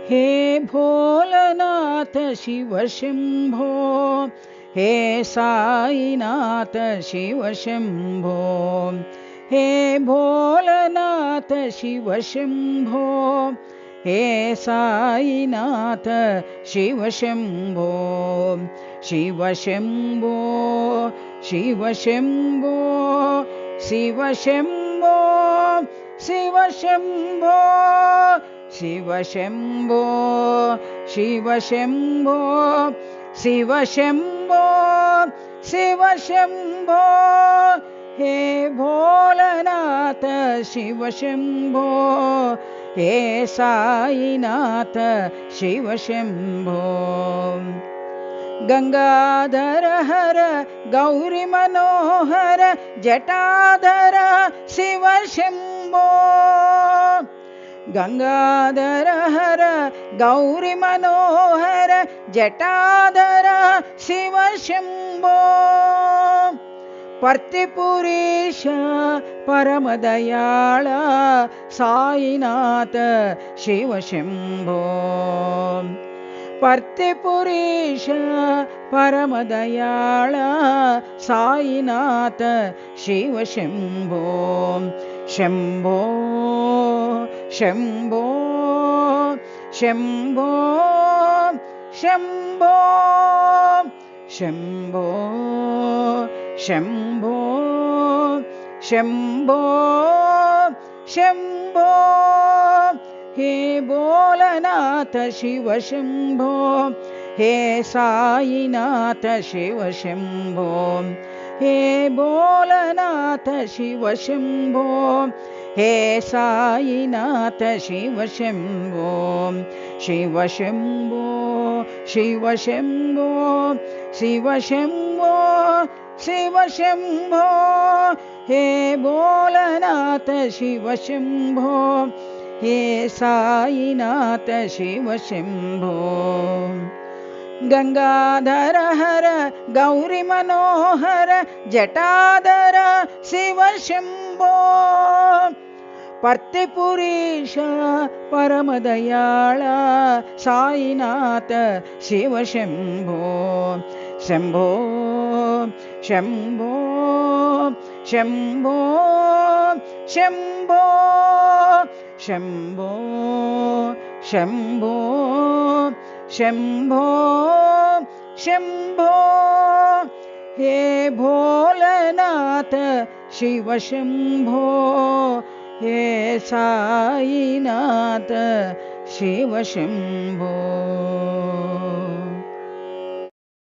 हे भोलनाथ शिव शंभो, हे साईनाथ शिव शंभो, हे भोलनाथ शिव शंभो, हे साईनाथ शिव शंभो, शिव शंभो शिव शंभो, शिव शंभो शिव शंभो, शिव शंभो शिव शंभो, शिव शंभो शिव शंभो, हे भोलनाथ शिव शंभो, हे साईनाथ शिव शंभो। गंगाधर हर गौरी मनोहर जटाधर शिव शंभो, गंगाधर हर गौरी मनोहर जटाधर शिव शंभो, पर्तिपुरीश परम दयाळ साईनाथ शिव शंभो, पर्तिपुरीश परम दयाळ साईनाथ शिव शंभो, शंभो शंभो शंभो शंभो, शंभो शंभो शंभो शंभो, हे भोलनाथ शिव शंभो, हे साईनाथ शिव शंभो, हे भोलनाथ शिव शंभो, हे साईनाथ शिव शंभो, शिव शंभो शिव शंभो, शिव शंभो शिव शंभो, हे भोलनाथ शिव शंभो, हे साईनाथ शिव शंभो। गंगाधर हर गौरी मनोहर जटाधर शिव शंभो, पर्तिपुरीश परम दयाळ साईनाथ शिव शंभो, शंभो शंभो शंभो शंभो, शंभो शंभो शंभो शंभो, हे भोलनाथ शिव शंभो, हे साईनाथ शिव शंभो।